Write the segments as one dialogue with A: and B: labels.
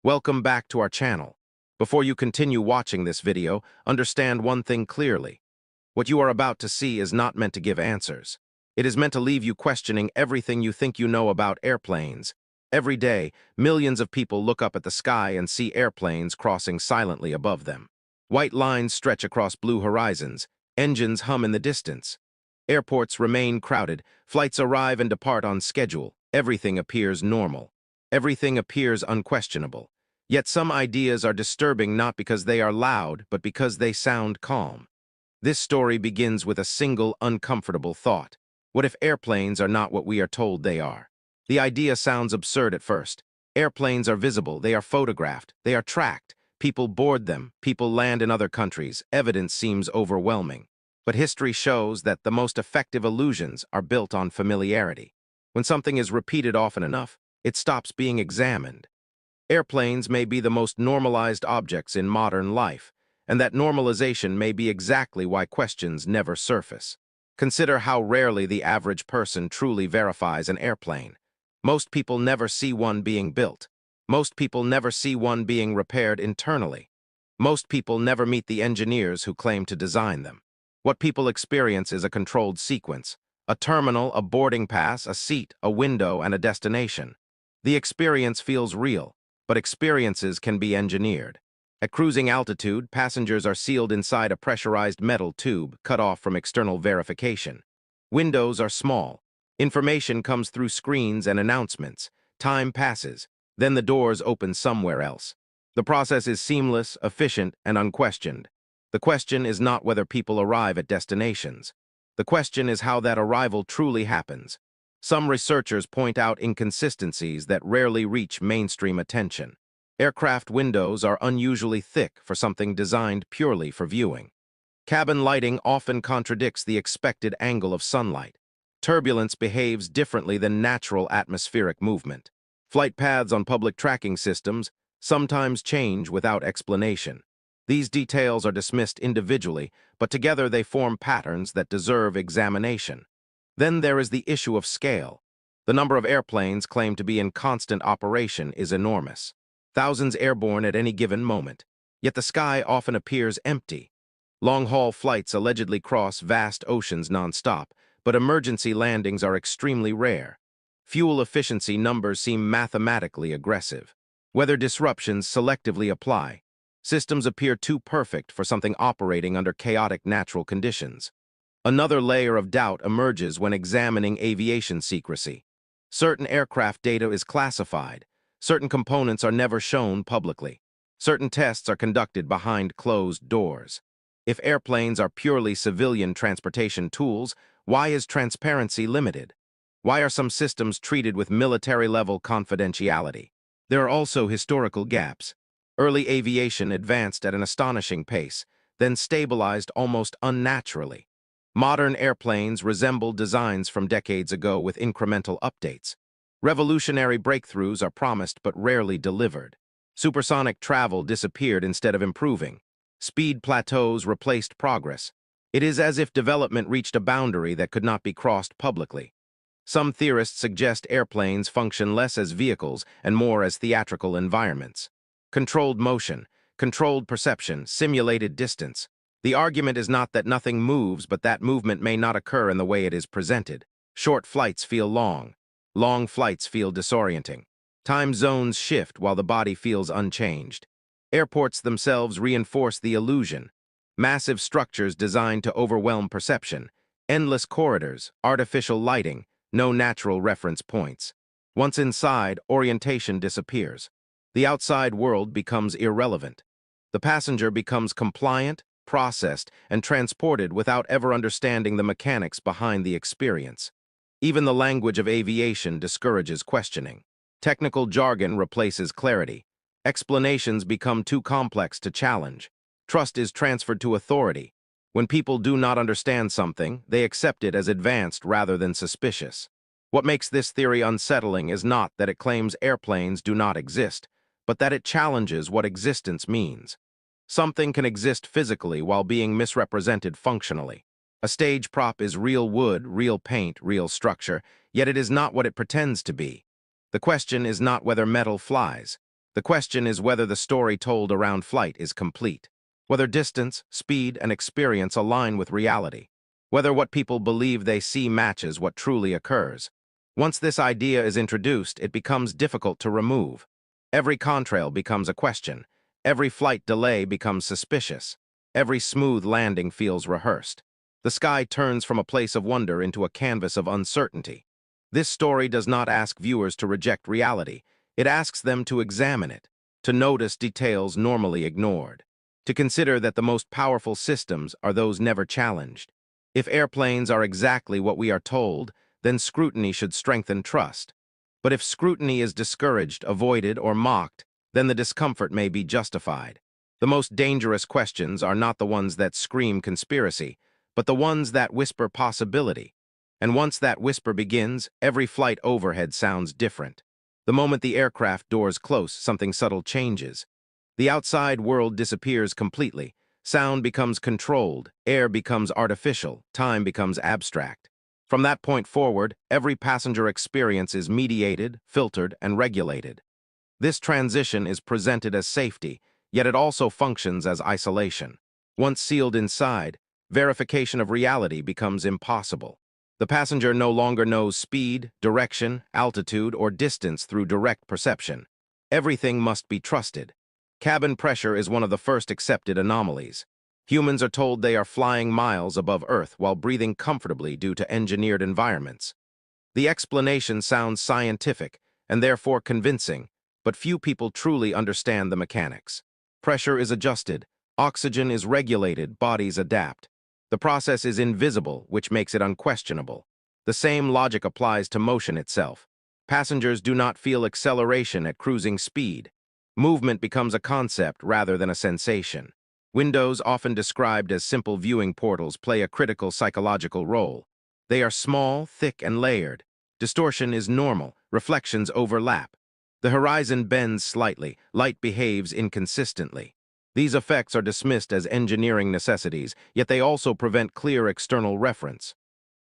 A: Welcome back to our channel. Before you continue watching this video, understand one thing clearly. What you are about to see is not meant to give answers. It is meant to leave you questioning everything you think you know about airplanes. Every day, millions of people look up at the sky and see airplanes crossing silently above them. White lines stretch across blue horizons, engines hum in the distance. Airports remain crowded, flights arrive and depart on schedule, everything appears normal. Everything appears unquestionable. Yet some ideas are disturbing not because they are loud, but because they sound calm. This story begins with a single uncomfortable thought. What if airplanes are not what we are told they are? The idea sounds absurd at first. Airplanes are visible, they are photographed, they are tracked. People board them, people land in other countries. Evidence seems overwhelming. But history shows that the most effective illusions are built on familiarity. When something is repeated often enough, it stops being examined. Airplanes may be the most normalized objects in modern life, and that normalization may be exactly why questions never surface. Consider how rarely the average person truly verifies an airplane. Most people never see one being built. Most people never see one being repaired internally. Most people never meet the engineers who claim to design them. What people experience is a controlled sequence: a terminal, a boarding pass, a seat, a window, and a destination. The experience feels real, but experiences can be engineered. At cruising altitude, passengers are sealed inside a pressurized metal tube cut off from external verification. Windows are small. Information comes through screens and announcements. Time passes. Then the doors open somewhere else. The process is seamless, efficient, and unquestioned. The question is not whether people arrive at destinations. The question is how that arrival truly happens. Some researchers point out inconsistencies that rarely reach mainstream attention. Aircraft windows are unusually thick for something designed purely for viewing. Cabin lighting often contradicts the expected angle of sunlight. Turbulence behaves differently than natural atmospheric movement. Flight paths on public tracking systems sometimes change without explanation. These details are dismissed individually, but together they form patterns that deserve examination. Then there is the issue of scale. The number of airplanes claimed to be in constant operation is enormous. Thousands airborne at any given moment. Yet the sky often appears empty. Long-haul flights allegedly cross vast oceans nonstop, but emergency landings are extremely rare. Fuel efficiency numbers seem mathematically aggressive. Weather disruptions selectively apply. Systems appear too perfect for something operating under chaotic natural conditions. Another layer of doubt emerges when examining aviation secrecy. Certain aircraft data is classified. Certain components are never shown publicly. Certain tests are conducted behind closed doors. If airplanes are purely civilian transportation tools, why is transparency limited? Why are some systems treated with military-level confidentiality? There are also historical gaps. Early aviation advanced at an astonishing pace, then stabilized almost unnaturally. Modern airplanes resemble designs from decades ago with incremental updates. Revolutionary breakthroughs are promised but rarely delivered. Supersonic travel disappeared instead of improving. Speed plateaus replaced progress. It is as if development reached a boundary that could not be crossed publicly. Some theorists suggest airplanes function less as vehicles and more as theatrical environments. Controlled motion, controlled perception, simulated distance. The argument is not that nothing moves, but that movement may not occur in the way it is presented. Short flights feel long. Long flights feel disorienting. Time zones shift while the body feels unchanged. Airports themselves reinforce the illusion. Massive structures designed to overwhelm perception. Endless corridors, artificial lighting, no natural reference points. Once inside, orientation disappears. The outside world becomes irrelevant. The passenger becomes compliant, processed, and transported without ever understanding the mechanics behind the experience. Even the language of aviation discourages questioning. Technical jargon replaces clarity. Explanations become too complex to challenge. Trust is transferred to authority. When people do not understand something, they accept it as advanced rather than suspicious. What makes this theory unsettling is not that it claims airplanes do not exist, but that it challenges what existence means. Something can exist physically while being misrepresented functionally. A stage prop is real wood, real paint, real structure, yet it is not what it pretends to be. The question is not whether metal flies. The question is whether the story told around flight is complete, whether distance, speed, and experience align with reality, whether what people believe they see matches what truly occurs. Once this idea is introduced, it becomes difficult to remove. Every contrail becomes a question. Every flight delay becomes suspicious. Every smooth landing feels rehearsed. The sky turns from a place of wonder into a canvas of uncertainty. This story does not ask viewers to reject reality. It asks them to examine it, to notice details normally ignored, to consider that the most powerful systems are those never challenged. If airplanes are exactly what we are told, then scrutiny should strengthen trust. But if scrutiny is discouraged, avoided, or mocked, then the discomfort may be justified. The most dangerous questions are not the ones that scream conspiracy, but the ones that whisper possibility. And once that whisper begins, every flight overhead sounds different. The moment the aircraft doors close, something subtle changes. The outside world disappears completely. Sound becomes controlled, air becomes artificial, time becomes abstract. From that point forward, every passenger experience is mediated, filtered, and regulated. This transition is presented as safety, yet it also functions as isolation. Once sealed inside, verification of reality becomes impossible. The passenger no longer knows speed, direction, altitude, or distance through direct perception. Everything must be trusted. Cabin pressure is one of the first accepted anomalies. Humans are told they are flying miles above Earth while breathing comfortably due to engineered environments. The explanation sounds scientific and therefore convincing, but few people truly understand the mechanics. Pressure is adjusted, oxygen is regulated, bodies adapt. The process is invisible, which makes it unquestionable. The same logic applies to motion itself. Passengers do not feel acceleration at cruising speed. Movement becomes a concept rather than a sensation. Windows, often described as simple viewing portals, play a critical psychological role. They are small, thick, and layered. Distortion is normal, reflections overlap. The horizon bends slightly, light behaves inconsistently. These effects are dismissed as engineering necessities, yet they also prevent clear external reference.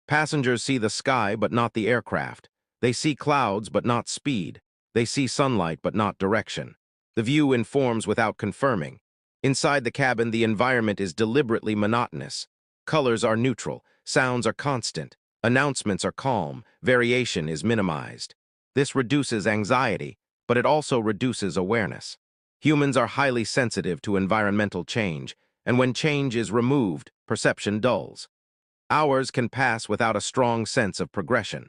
A: Passengers see the sky but not the aircraft. They see clouds but not speed. They see sunlight but not direction. The view informs without confirming. Inside the cabin, the environment is deliberately monotonous. Colors are neutral, sounds are constant, announcements are calm, variation is minimized. This reduces anxiety, but it also reduces awareness. Humans are highly sensitive to environmental change, and when change is removed, perception dulls. Hours can pass without a strong sense of progression.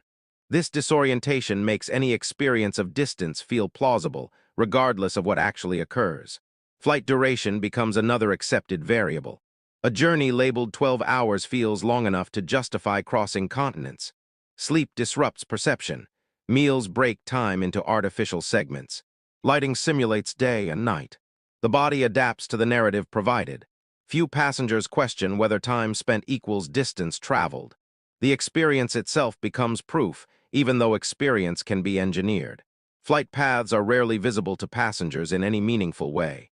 A: This disorientation makes any experience of distance feel plausible, regardless of what actually occurs. Flight duration becomes another accepted variable. A journey labeled 12 hours feels long enough to justify crossing continents. Sleep disrupts perception. Meals break time into artificial segments. Lighting simulates day and night. The body adapts to the narrative provided. Few passengers question whether time spent equals distance traveled. The experience itself becomes proof, even though experience can be engineered. Flight paths are rarely visible to passengers in any meaningful way.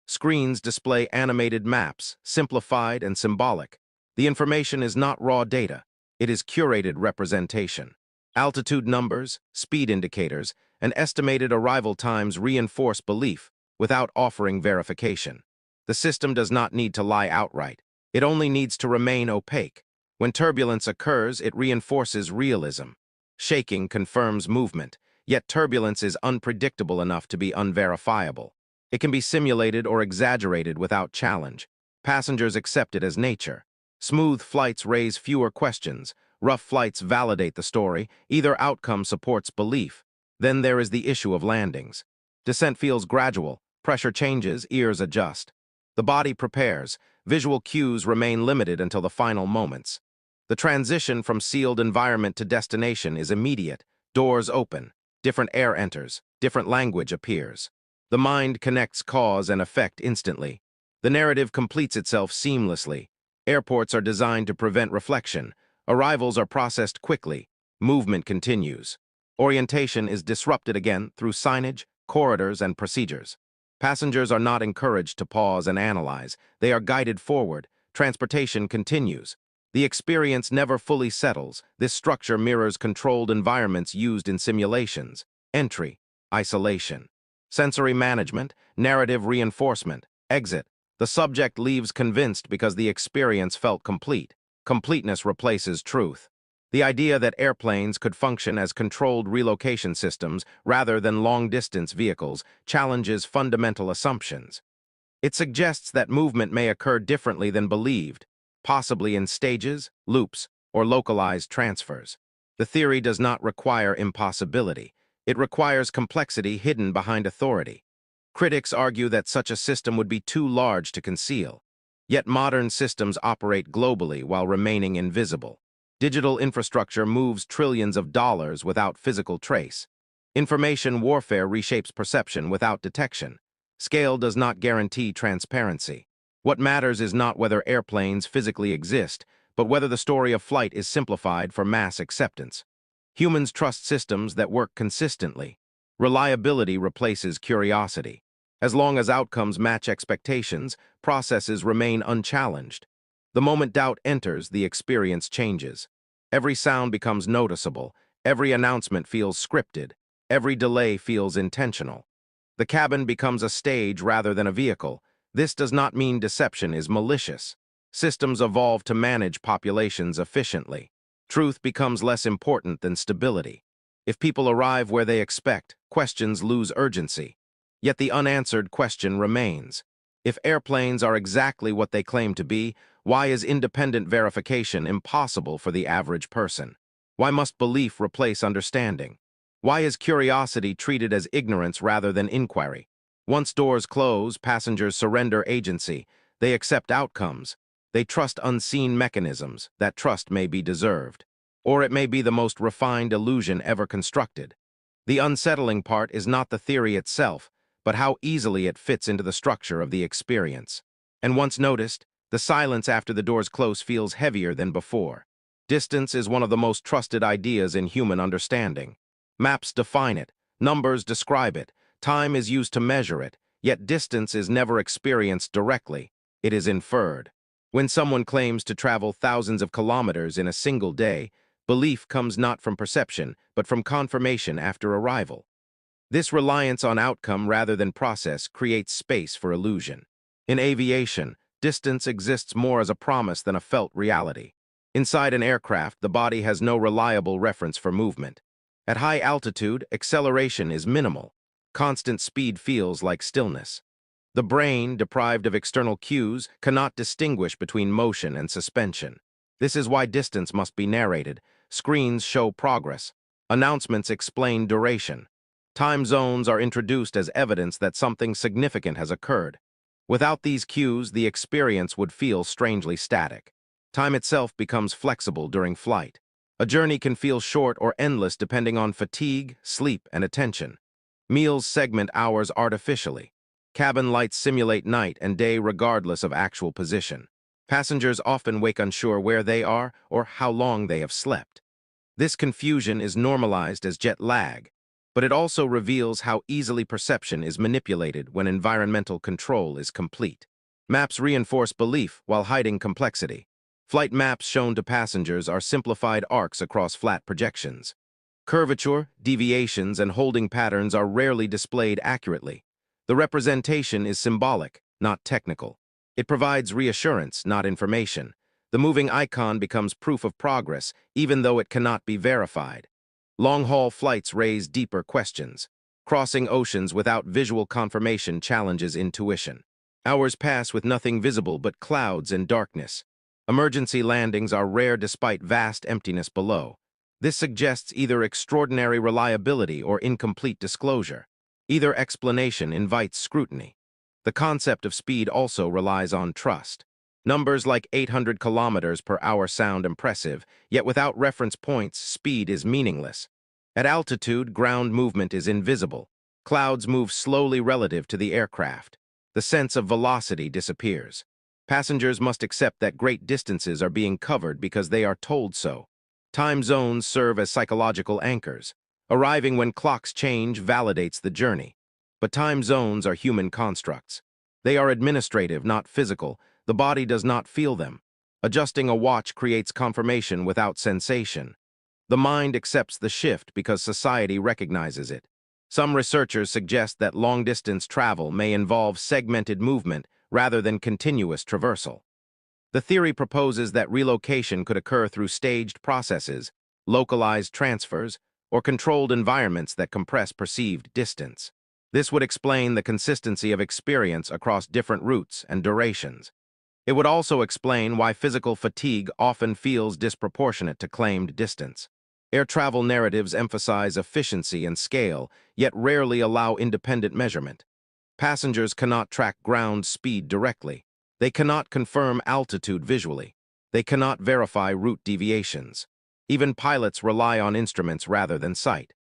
A: Screens display animated maps, simplified and symbolic. The information is not raw data. It is curated representation. Altitude numbers, speed indicators, and estimated arrival times reinforce belief without offering verification. The system does not need to lie outright. It only needs to remain opaque. When turbulence occurs, it reinforces realism. Shaking confirms movement, yet turbulence is unpredictable enough to be unverifiable. It can be simulated or exaggerated without challenge. Passengers accept it as nature. Smooth flights raise fewer questions. Rough flights validate the story. Either outcome supports belief. Then there is the issue of landings. Descent feels gradual. Pressure changes, ears adjust. The body prepares. Visual cues remain limited until the final moments. The transition from sealed environment to destination is immediate. Doors open. Different air enters. Different language appears. The mind connects cause and effect instantly. The narrative completes itself seamlessly. Airports are designed to prevent reflection. Arrivals are processed quickly. Movement continues. Orientation is disrupted again through signage, corridors, and procedures. Passengers are not encouraged to pause and analyze. They are guided forward. Transportation continues. The experience never fully settles. This structure mirrors controlled environments used in simulations. Entry, isolation. Sensory management, narrative reinforcement, exit. The subject leaves convinced because the experience felt complete. Completeness replaces truth. The idea that airplanes could function as controlled relocation systems rather than long-distance vehicles challenges fundamental assumptions. It suggests that movement may occur differently than believed, possibly in stages, loops, or localized transfers. The theory does not require impossibility. It requires complexity hidden behind authority. Critics argue that such a system would be too large to conceal. Yet modern systems operate globally while remaining invisible. Digital infrastructure moves trillions of dollars without physical trace. Information warfare reshapes perception without detection. Scale does not guarantee transparency. What matters is not whether airplanes physically exist, but whether the story of flight is simplified for mass acceptance. Humans trust systems that work consistently. Reliability replaces curiosity. As long as outcomes match expectations, processes remain unchallenged. The moment doubt enters, the experience changes. Every sound becomes noticeable. Every announcement feels scripted. Every delay feels intentional. The cabin becomes a stage rather than a vehicle. This does not mean deception is malicious. Systems evolve to manage populations efficiently. Truth becomes less important than stability. If people arrive where they expect, questions lose urgency. Yet the unanswered question remains. If airplanes are exactly what they claim to be, why is independent verification impossible for the average person? Why must belief replace understanding? Why is curiosity treated as ignorance rather than inquiry? Once doors close, passengers surrender agency. They accept outcomes. They trust unseen mechanisms. That trust may be deserved. Or it may be the most refined illusion ever constructed. The unsettling part is not the theory itself, but how easily it fits into the structure of the experience. And once noticed, the silence after the doors close feels heavier than before. Distance is one of the most trusted ideas in human understanding. Maps define it, numbers describe it, time is used to measure it, yet distance is never experienced directly, it is inferred. When someone claims to travel thousands of kilometers in a single day, belief comes not from perception, but from confirmation after arrival. This reliance on outcome rather than process creates space for illusion. In aviation, distance exists more as a promise than a felt reality. Inside an aircraft, the body has no reliable reference for movement. At high altitude, acceleration is minimal. Constant speed feels like stillness. The brain, deprived of external cues, cannot distinguish between motion and suspension. This is why distance must be narrated. Screens show progress. Announcements explain duration. Time zones are introduced as evidence that something significant has occurred. Without these cues, the experience would feel strangely static. Time itself becomes flexible during flight. A journey can feel short or endless depending on fatigue, sleep, and attention. Meals segment hours artificially. Cabin lights simulate night and day regardless of actual position. Passengers often wake unsure where they are or how long they have slept. This confusion is normalized as jet lag, but it also reveals how easily perception is manipulated when environmental control is complete. Maps reinforce belief while hiding complexity. Flight maps shown to passengers are simplified arcs across flat projections. Curvature, deviations, and holding patterns are rarely displayed accurately. The representation is symbolic, not technical. It provides reassurance, not information. The moving icon becomes proof of progress, even though it cannot be verified. Long-haul flights raise deeper questions. Crossing oceans without visual confirmation challenges intuition. Hours pass with nothing visible but clouds and darkness. Emergency landings are rare despite vast emptiness below. This suggests either extraordinary reliability or incomplete disclosure. Either explanation invites scrutiny. The concept of speed also relies on trust. Numbers like 800 kilometers per hour sound impressive, yet without reference points, speed is meaningless. At altitude, ground movement is invisible. Clouds move slowly relative to the aircraft. The sense of velocity disappears. Passengers must accept that great distances are being covered because they are told so. Time zones serve as psychological anchors. Arriving when clocks change validates the journey. But time zones are human constructs. They are administrative, not physical. The body does not feel them. Adjusting a watch creates confirmation without sensation. The mind accepts the shift because society recognizes it. Some researchers suggest that long-distance travel may involve segmented movement rather than continuous traversal. The theory proposes that relocation could occur through staged processes, localized transfers, or controlled environments that compress perceived distance. This would explain the consistency of experience across different routes and durations. It would also explain why physical fatigue often feels disproportionate to claimed distance. Air travel narratives emphasize efficiency and scale, yet rarely allow independent measurement. Passengers cannot track ground speed directly. They cannot confirm altitude visually. They cannot verify route deviations. Even pilots rely on instruments rather than sight.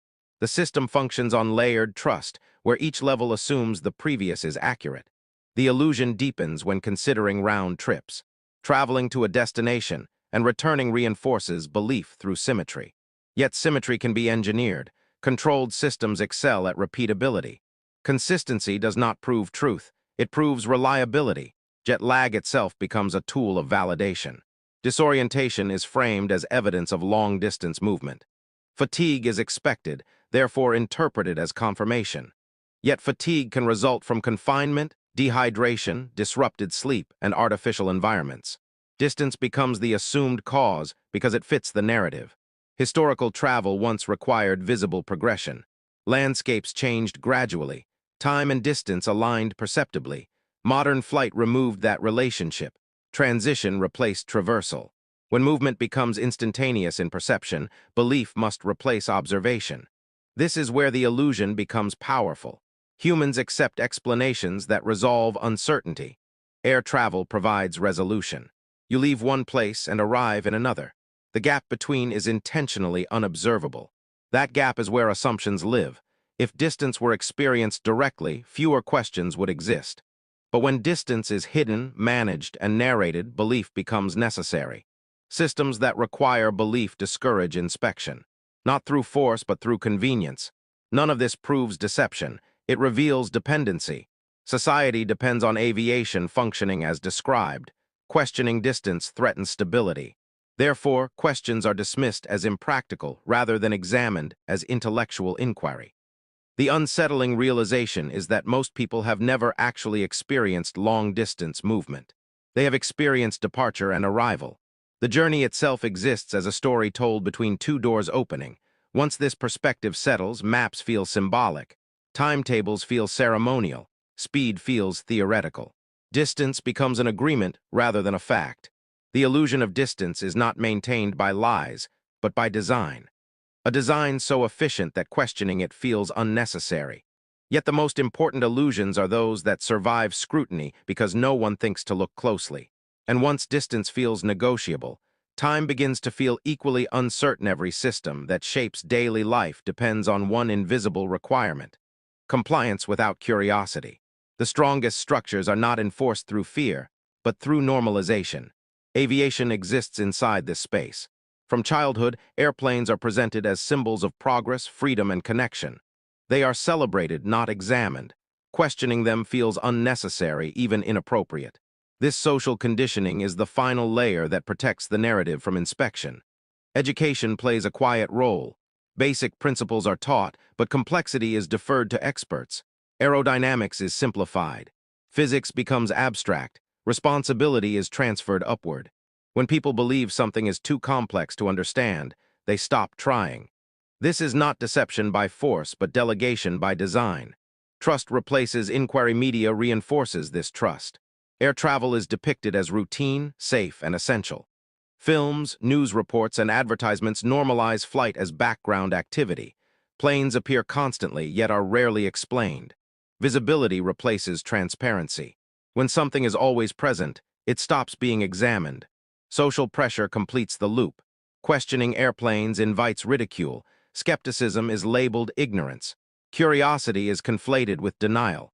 A: The system functions on layered trust, where each level assumes the previous is accurate. The illusion deepens when considering round trips. Traveling to a destination and returning reinforces belief through symmetry. Yet symmetry can be engineered. Controlled systems excel at repeatability. Consistency does not prove truth. It proves reliability. Jet lag itself becomes a tool of validation. Disorientation is framed as evidence of long-distance movement. Fatigue is expected, therefore interpreted as confirmation. Yet fatigue can result from confinement, dehydration, disrupted sleep, and artificial environments. Distance becomes the assumed cause because it fits the narrative. Historical travel once required visible progression. Landscapes changed gradually. Time and distance aligned perceptibly. Modern flight removed that relationship. Transition replaced traversal. When movement becomes instantaneous in perception, belief must replace observation. This is where the illusion becomes powerful. Humans accept explanations that resolve uncertainty. Air travel provides resolution. You leave one place and arrive in another. The gap between is intentionally unobservable. That gap is where assumptions live. If distance were experienced directly, fewer questions would exist. But when distance is hidden, managed, and narrated, belief becomes necessary. Systems that require belief discourage inspection. Not through force, but through convenience. None of this proves deception. It reveals dependency. Society depends on aviation functioning as described. Questioning distance threatens stability. Therefore, questions are dismissed as impractical rather than examined as intellectual inquiry. The unsettling realization is that most people have never actually experienced long-distance movement. They have experienced departure and arrival. The journey itself exists as a story told between two doors opening. Once this perspective settles, maps feel symbolic. Timetables feel ceremonial. Speed feels theoretical. Distance becomes an agreement rather than a fact. The illusion of distance is not maintained by lies, but by design. A design so efficient that questioning it feels unnecessary. Yet the most important illusions are those that survive scrutiny because no one thinks to look closely. And once distance feels negotiable, time begins to feel equally uncertain. Every system that shapes daily life depends on one invisible requirement: compliance without curiosity. The strongest structures are not enforced through fear, but through normalization. Aviation exists inside this space. From childhood, airplanes are presented as symbols of progress, freedom, and connection. They are celebrated, not examined. Questioning them feels unnecessary, even inappropriate. This social conditioning is the final layer that protects the narrative from inspection. Education plays a quiet role. Basic principles are taught, but complexity is deferred to experts. Aerodynamics is simplified. Physics becomes abstract. Responsibility is transferred upward. When people believe something is too complex to understand, they stop trying. This is not deception by force, but delegation by design. Trust replaces inquiry. Media reinforces this trust. Air travel is depicted as routine, safe, and essential. Films, news reports, and advertisements normalize flight as background activity. Planes appear constantly, yet are rarely explained. Visibility replaces transparency. When something is always present, it stops being examined. Social pressure completes the loop. Questioning airplanes invites ridicule. Skepticism is labeled ignorance. Curiosity is conflated with denial.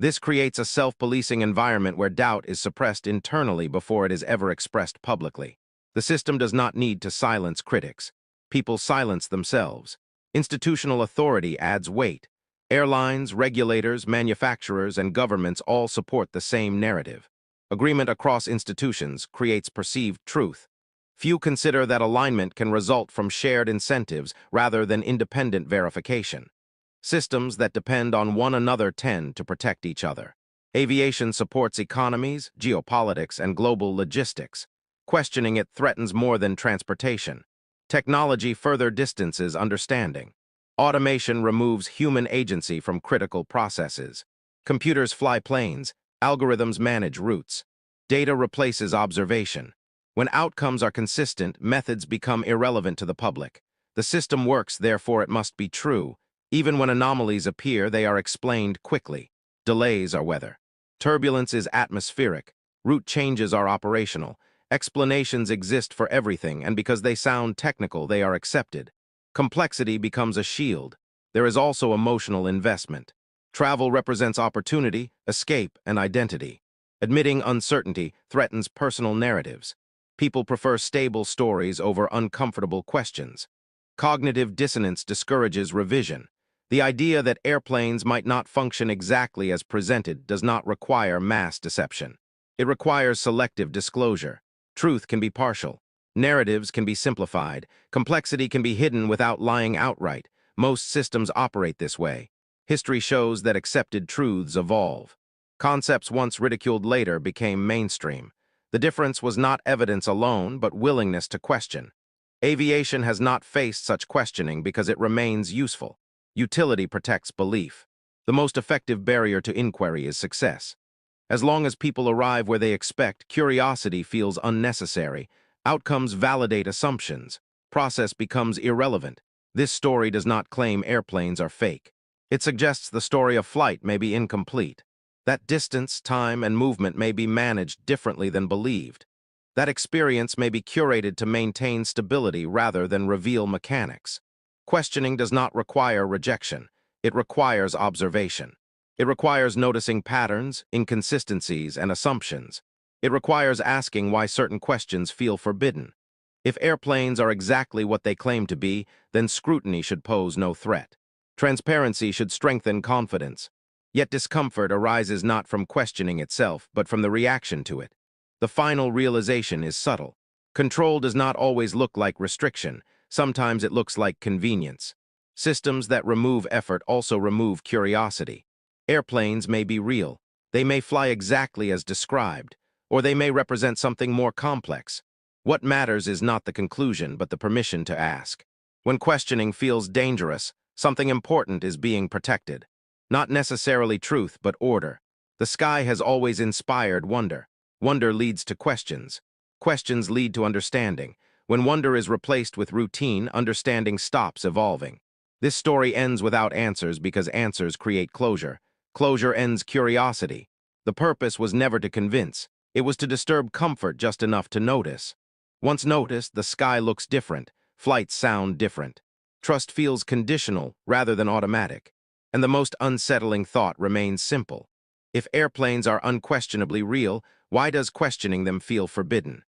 A: This creates a self-policing environment where doubt is suppressed internally before it is ever expressed publicly. The system does not need to silence critics. People silence themselves. Institutional authority adds weight. Airlines, regulators, manufacturers, and governments all support the same narrative. Agreement across institutions creates perceived truth. Few consider that alignment can result from shared incentives rather than independent verification. Systems that depend on one another tend to protect each other. Aviation supports economies, geopolitics, and global logistics. Questioning it threatens more than transportation. Technology further distances understanding. Automation removes human agency from critical processes. Computers fly planes, algorithms manage routes. Data replaces observation. When outcomes are consistent, methods become irrelevant to the public. The system works, therefore it must be true. Even when anomalies appear, they are explained quickly. Delays are weather. Turbulence is atmospheric. Route changes are operational. Explanations exist for everything, and because they sound technical, they are accepted. Complexity becomes a shield. There is also emotional investment. Travel represents opportunity, escape, and identity. Admitting uncertainty threatens personal narratives. People prefer stable stories over uncomfortable questions. Cognitive dissonance discourages revision. The idea that airplanes might not function exactly as presented does not require mass deception. It requires selective disclosure. Truth can be partial. Narratives can be simplified. Complexity can be hidden without lying outright. Most systems operate this way. History shows that accepted truths evolve. Concepts once ridiculed later became mainstream. The difference was not evidence alone, but willingness to question. Aviation has not faced such questioning because it remains useful. Utility protects belief. The most effective barrier to inquiry is success. As long as people arrive where they expect, curiosity feels unnecessary. Outcomes validate assumptions. Process becomes irrelevant. This story does not claim airplanes are fake. It suggests the story of flight may be incomplete. That distance, time, and movement may be managed differently than believed. That experience may be curated to maintain stability rather than reveal mechanics. Questioning does not require rejection. It requires observation. It requires noticing patterns, inconsistencies, and assumptions. It requires asking why certain questions feel forbidden. If airplanes are exactly what they claim to be, then scrutiny should pose no threat. Transparency should strengthen confidence. Yet discomfort arises not from questioning itself, but from the reaction to it. The final realization is subtle. Control does not always look like restriction. Sometimes it looks like convenience. Systems that remove effort also remove curiosity. Airplanes may be real. They may fly exactly as described, or they may represent something more complex. What matters is not the conclusion, but the permission to ask. When questioning feels dangerous, something important is being protected. Not necessarily truth, but order. The sky has always inspired wonder. Wonder leads to questions. Questions lead to understanding. When wonder is replaced with routine, understanding stops evolving. This story ends without answers because answers create closure. Closure ends curiosity. The purpose was never to convince. It was to disturb comfort just enough to notice. Once noticed, the sky looks different. Flights sound different. Trust feels conditional rather than automatic. And the most unsettling thought remains simple. If airplanes are unquestionably real, why does questioning them feel forbidden?